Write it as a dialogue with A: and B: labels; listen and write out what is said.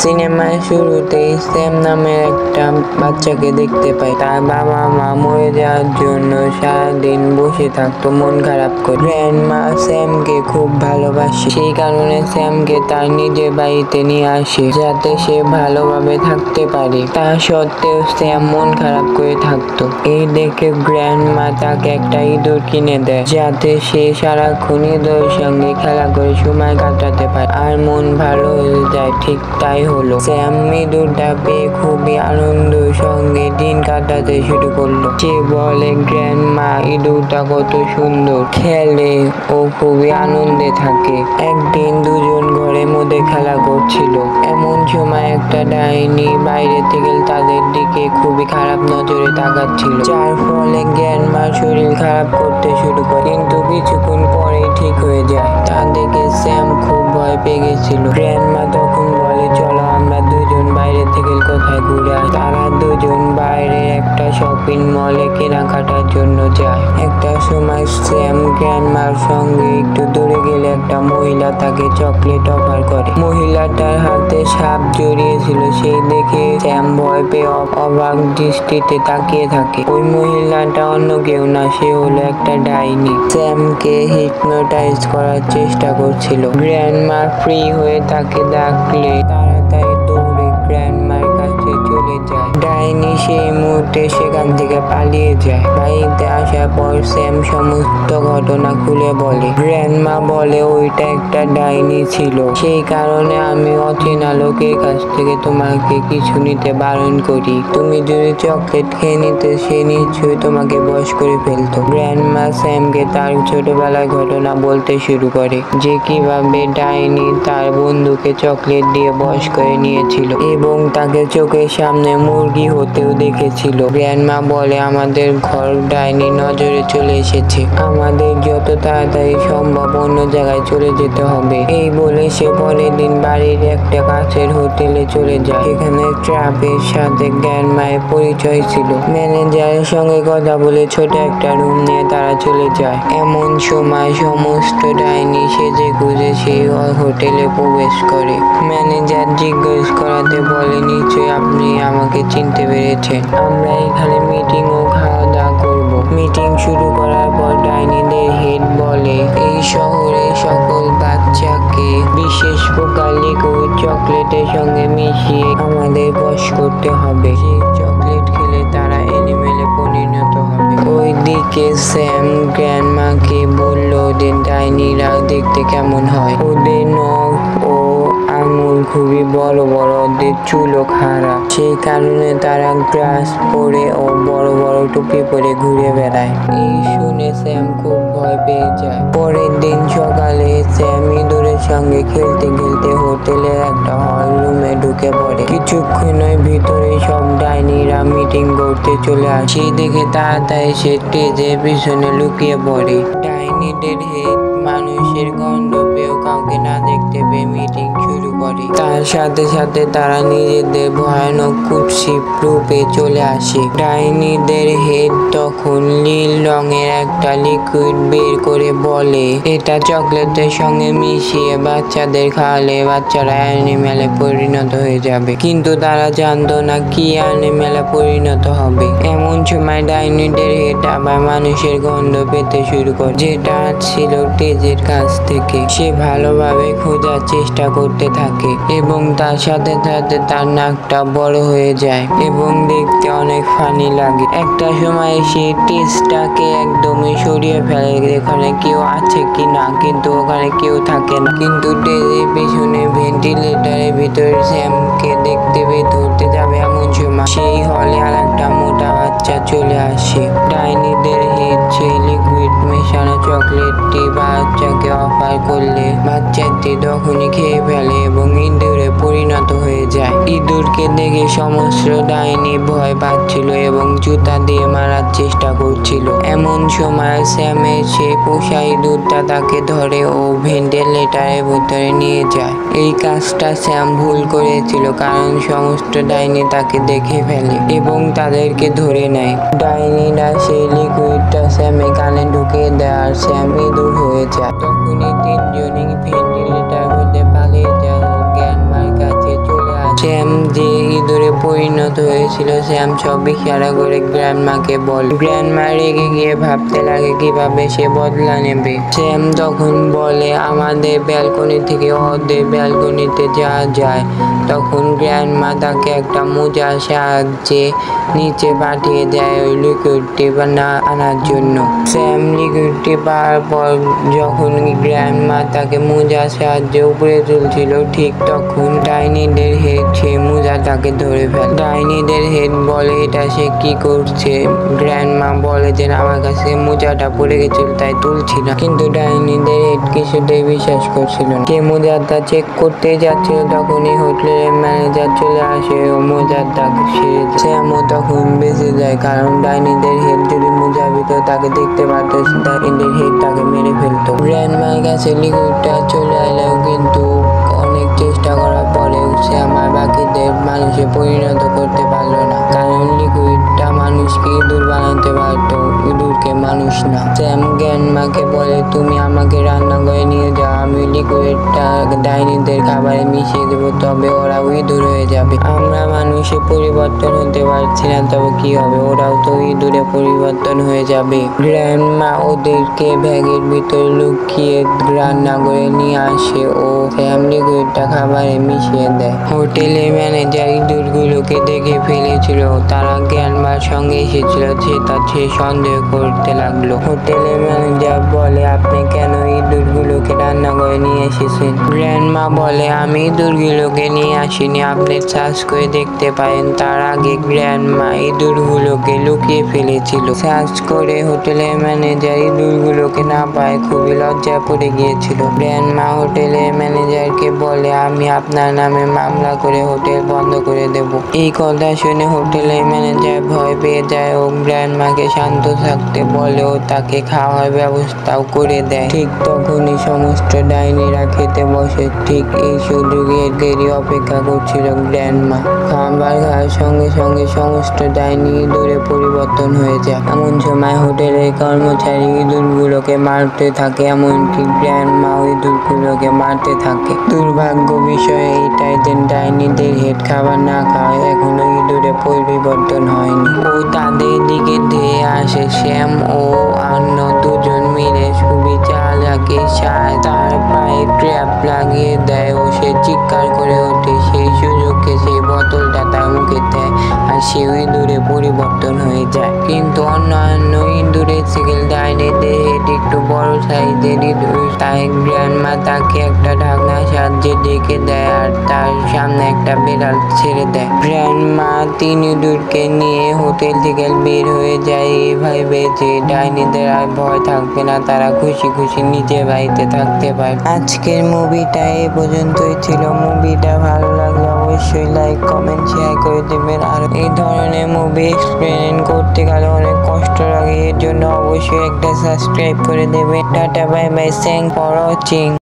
A: সিনেমার শুরুতেই স্যাম নামের একটা বাচ্চাকে দেখতে পাই। তার বাবা মা মরে যাওয়ার জন্য সারাদিন বসে থাকতো মন খারাপ করে। গ্র্যান্ডমা স্যামকে খুব ভালোবাসে, সেই কারণে স্যামকে তার নিজের বাড়িতে নিয়ে আসে যাতে সে ভালোভাবে থাকতে পারে। তা সত্ত্বেও স্যাম মন খারাপ করে থাকতো। এই দেখে গ্র্যান্ডমা তাকে একটা ইঁদুর কিনে দেয় যাতে সে সারাক্ষণ ইঁদুরের সঙ্গে খেলা করে সময় কাটাতে পারে আর মন ভালো হয়ে যায়। ঠিক তাই হলো। স্যাম ইঁদুরটা পেয়ে খুবই আনন্দের সঙ্গে দিন কাটাতে শুরু করলো। সে বলে গ্র্যান্ডমা ইঁদুরটা কত সুন্দর, খেলে ও খুবই আনন্দে থাকে। একদিন দুজন ঘরের মধ্যে খেলা করছিল, এমন সময় একটা ডাইনি বাইরে থেকে তাদের দিকে খুবই খারাপ নজরে তাকাচ্ছিল, যার ফলে গ্র্যান্ডমার শরীর খারাপ করতে শুরু করে, কিন্তু কিছুক্ষণ পরেই ঠিক হয়ে যায়। তা দেখে স্যাম খুব ভয় পেয়ে গেছিল। গ্র্যান্ডমা তখন বলে চলো আমরা দুজন বাইরে থেকে কোথায় ঘুরে আসি। তারা দুজন বাইরে একটা শপিং মলে কেনাকাটার জন্য যায়। একটা সময় স্যাম গ্র্যান্ডমার সঙ্গে একটু দূরে গেলে একটা মহিলা তাকে চকলেট অফার করে। মহিলাটার হাতে সাপ জড়িয়েছিল, সেই দেখে স্যাম ভয় পেয়ে অবাক দৃষ্টিতে তাকিয়ে থাকে। ওই মহিলাটা অন্য কেউ না, সে হলো একটা ডাইনি। স্যামকে হিপনোটাইজ করার চেষ্টা করছিল। গ্র্যান্ডমা ফ্রি হয়ে তাকে ডাকলে তাড়াতাড়ি দৌড়ে গ্র্যান্ডমার কাছে চলে যায়। ডাইনি সেই মুহূর্তে সেখান থেকে পালিয়ে যায়। বাড়িতে আসার পর স্যাম সমস্ত ঘটনা খুলে বলে। গ্র্যান্ডমা বলে ওইটা একটা ডাইনি ছিল, সেই কারণে আমি অচেনা লোকের কাছ থেকে তোমাকে কিছু নিতে বারণ করি। তুমি যদি চকলেট খেয়ে নিতে সে নিশ্চয়ই তোমাকে বশ করে ফেলতো। গ্র্যান্ডমা স্যামকে তার ছোটবেলার ঘটনা বলতে শুরু করে, যে কিভাবে ডাইনি তার বন্ধুকে চকলেট দিয়ে বশ করে নিয়েছিল এবং তাকে চোখের সামনে মুরগি হতেও দেখেছিল। গ্র্যান্ডমা বলে আমাদের ঘর ডাইনি নজরে চলে এসেছে, আমাদের যত তাড়াতাড়ি সম্ভব অন্য জায়গায় চলে যেতে হবে। এই বলে সে পরের দিন বাড়ির একটা কাছের হোটেলে চলে যায়। সেখানে ট্রাপের সাথে গ্র্যান্ডমায়ের পরিচয় ছিল। ম্যানেজারের সঙ্গে কথা বলে ছোট একটা রুম নিয়ে তারা চলে যায়। এমন সময় সমস্ত ডাইনি সেজে গুজে সেই হোটেলে প্রবেশ করে। ম্যানেজার জিজ্ঞেস করাতে বলে নিশ্চয়ই আপনি আমাকে চিনতে পেরেছেন, আমরা এখানে মিটিং ও খাওয়া দাওয়া করব। মিটিং শুরু করার পর ডাইনিদের হেড বলে এই শহরে সকল বাচ্চাকে বিশেষ প্রকার লিকুইড চকলেটের সঙ্গে মিশিয়ে আমাদের বশ করতে হবে। সেই চকলেট খেলে তারা অ্যানিমেলে পরিণত হবে। ওইদিকে স্যাম গ্র্যান্ডমাকে বলল ওদের ডাইনিরা দেখতে কেমন হয়, ওদের নখ ও আঙুল খুবই বড় বড়, ওদের চুলও খারাপ, সেই কারণে তারা গ্লাস পরে ও বড় বড় টুপি পরে ঘুরে বেড়ায়। এই শুনে স্যাম খুব ভয় পেয়ে যায়। পরের দিন সকালে স্যাম ইঁদুরের সঙ্গে খেলতে খেলতে হোটেলের একটা হল রুমে ঢুকে পড়ে। কিছুক্ষণের ভিতরে সব ডাইনিরা মিটিং করতে চলে আসে, দেখে তাড়াতাড়ি সে স্টেজের পিছনে লুকিয়ে পড়ে। ডাইনিদের হেড মানুষের গন্ধ পেয়েও কাউকে না দেখতে পেয়ে মিটিং শুরু করে। তার সাথে সাথে তারা নিজেদের ভয়ানক কুৎসিত রূপে চলে আসে। ডাইনিদের হেড তখন নীল রঙের একটা লিকুইড বের করে বলে এটা চকলেটের সঙ্গে মিশিয়ে বাচ্চাদের খাওয়ালে বাচ্চারা অ্যানিমেলে পরিণত হয়ে যাবে, কিন্তু তারা জানতো না কি অ্যানিমেলে পরিণত হবে। এমন সময় ডাইনিদের হেড আবার মানুষের গন্ধ পেতে শুরু করে, যেটা ছিল টেজের কাছ থেকে। সে ভালোভাবে খোঁজার চেষ্টা করতে থাকে এবং তার সাথে সাথে তার নাকটা বড় হয়ে যায় এবং দেখতে অনেক ফানি লাগে। একটা সময় সে টেজটাকে একদমই সরিয়ে ফেলে এখানে কেউ আছে কি না, কিন্তু ওখানে কেউ থাকে না। কিন্তু টেজের পিছনে ভেন্টিলেটরের ভিতরে স্যামকে দেখতে পেয়ে ধরতে যাবে এমন সময় সেই হলে আর একটা মোটা বাচ্চা চলে আসে। ডাইনিদের হেড সেই লিকুইড মেশানো চকলেটটি বাচ্চাকে অফার করলে বাচ্চাটি তখনই খেয়ে ফেলে এবং ইঁদুরে পরিণত হয়ে যায়। ইঁদুরকে দেখে সমস্ত ডাইনি ভয় পাচ্ছিল এবং জুতা দিয়ে মারার চেষ্টা করছিল। এমন সময় স্যামের সেই পোষা ইঁদুরটা তাকে ধরে ও ভেন্টিলেটরের ভিতরে নিয়ে যায়। এই কাজটা স্যাম ভুল করেছিল কারণ সমস্ত ডাইনি তাকে দেখে ফেলে এবং তাদেরকে ধরে নেয়। ডাইনিরা সেই লিকুইডটা স্যামের কানে ঢুকিয়ে দেয় আর স্যাম ইঁদুর হয়ে যায়। তখনই তিনজনই ভেন্টিলেটর হতে পালিয়ে যায় ও গ্র্যান্ডমার কাছে চলে আসে স্যাম যে ইঁদুরে পরিণত হয়েছিল স্যাম সব ইশারা করে গ্র্যান্ডমাকে বলে। গ্র্যান্ডমা রেগে গিয়ে ভাবতে লাগে কিভাবে সে বদলা নেবে। স্যাম তখন বলে আমাদের ব্যালকনি থেকে ওদের ব্যালকনিতে যাওয়া যায়। তখন গ্র্যান্ডমা তাকে একটা মোজার সাহায্যে নিচে পাঠিয়ে দেয় ওই লিকুইডটি আনার জন্য। স্যাম লিকুইডটি পাওয়ার পর যখন গ্র্যান্ডমা তাকে মোজার সাহায্যে উপরে তুলছিল ঠিক তখন ডাইনিদের হেড সে মোজাটাকে ধরে ফেলে। ডাইনিদের হেড বলে এটা সে কি করছে। গ্র্যান্ডমা বলে যে আমার কাছে মোজাটা পড়ে গেছিল তাই তুলছি না, কিন্তু ডাইনিদের হেড কিছুতেই বিশ্বাস করছিল না। সে মোজাটা চেক করতে যাচ্ছিল তখনই হোটেলের ম্যানেজার চলে আসে ও মোজার দাগ সেরে যায়। স্যামও তখন বেঁচে যায় কারণ ডাইনিদের হেড যদি মোজার ভিতরে তাকে দেখতে পারত ডাইনিদের হেড তাকে মেরে ফেলতো। গ্র্যান্ডমার কাছে লিকুইডটা চলে এলেও কিন্তু অনেক চেষ্টা করার পরেও স্যাম আর বাকিদের মানুষে পরিণত করতে পারলো না, কারণ লিকুইডটা মানুষকে ইঁদুর বানাতে পারতো, ইঁদুরকে মানুষ না। স্যাম গ্র্যান্ডমাকে বলে তুমি আমাকে রান্না করে নিয়ে যাও, আমি লিকুইডটা ডাইনিদের খাবারে মিশিয়ে দেবো, তবে ওরাও ইঁদুর হয়ে যাবে। আমরা মানুষে পরিবর্তন হতে পারছি না, তবে কি হবে, ওরাও তো ইঁদুরে পরিবর্তন হয়ে যাবে। গ্র্যান্ডমা ওদেরকে ব্যাগের ভিতরে লুকিয়ে রান্না করে নিয়ে আসে ও স্যাম লিকুইডটা খাবারে মিশিয়ে দেয়। হোটেলের ম্যানেজার ইঁদুরগুলোকে দেখে ফেলেছিল, তারা গ্র্যান্ডমার সঙ্গে এসেছিল, সে সন্দেহ করতে লাগলো। হোটেলের ম্যানেজার বলে আপনি কেন ইঁদুরগুলোকে রান্না করে নিয়ে এসেছেন। গ্র্যান্ডমা বলে আমি ইঁদুরগুলোকে নিয়ে আসিনি, আপনি সার্চ করে দেখতে পারেন। তার আগে গ্র্যান্ডমা ইঁদুরগুলোকে লুকিয়ে ফেলেছিল। সার্চ করে হোটেলের ম্যানেজার ইঁদুরগুলোকে না পায় খুবই লজ্জায় পড়ে গিয়েছিল। গ্র্যান্ডমা হোটেলের ম্যানেজারকে বলে আমি আপনার নামে মামলা করে হোটেল বন্ধ করে দেব। এই কথা শুনে হোটেলের ম্যানেজার ভয় পেয়ে যায় ও গ্র্যান্ডমাকে শান্ত থাকতে বলে ও তাকে খাওয়ার ব্যবস্থাও করে দেয়। ঠিক তখনই সমস্ত ডাইনিরা খেতে বসে। ঠিক এই সুযোগেরই অপেক্ষা করছিল গ্র্যান্ডমা। খাবার খাওয়ার সঙ্গে সঙ্গে সমস্ত ডাইনি ইঁদুরে পরিবর্তন হয়ে যায়। এমন সময় হোটেলের কর্মচারী ইঁদুরগুলোকে মারতে থাকে, এমনকি গ্র্যান্ডমাও ইঁদুরগুলোকে মারতে থাকে। দুর্ভাগ্য বিষয় এইটাই যে ডাইনিদের হেড খাবার না খাওয়ায় এখনো ইঁদুরে পরিবর্তন হয়নি। ও তাদের দিকে ধেয়ে আসে। স্যাম ও অন্য দুজন মিলে খুবই চালাকি তার পায়ে ট্র্যাপ লাগিয়ে দেয় ও সে চিৎকার করে ওঠে। সেই সুযোগকে সেই বোতলটা তার মুখে দেয় আর সে ইঁদুরে পরিবর্তন হয়ে যায়। কিন্তু অন্যান্য ইঁদুরের থেকে ডাইনিদের হেড একটু বড় সাইজের ইঁদুর, তাই গ্র্যান্ডমা তাকে একটা ঢাকনার সাহায্যে ডেকে দেয় আর তার সামনে একটা বিড়াল ছেড়ে দেয়। গ্র্যান্ডমা তিন ইঁদুরকে নিয়ে হোটেল থেকে বের হয়ে যায় এই ভাবে যে ডাইনিদের আর ভয় থাকবে না, তারা খুশি খুশি নিজের বাড়িতে থাকতে পারে। আজকের মুভিটা এই পর্যন্তই ছিল। মুভিটা ভালো লাগলে অবশ্যই লাইক কমেন্ট শেয়ার করে দেবেন। আর এই ধরনের মুভি এক্সপ্লেন করতে গেলে অনেক কষ্ট লাগে, এর জন্য অবশ্যই একটা সাবস্ক্রাইব করে দেবেন। Tata bye bye, thanks for watching.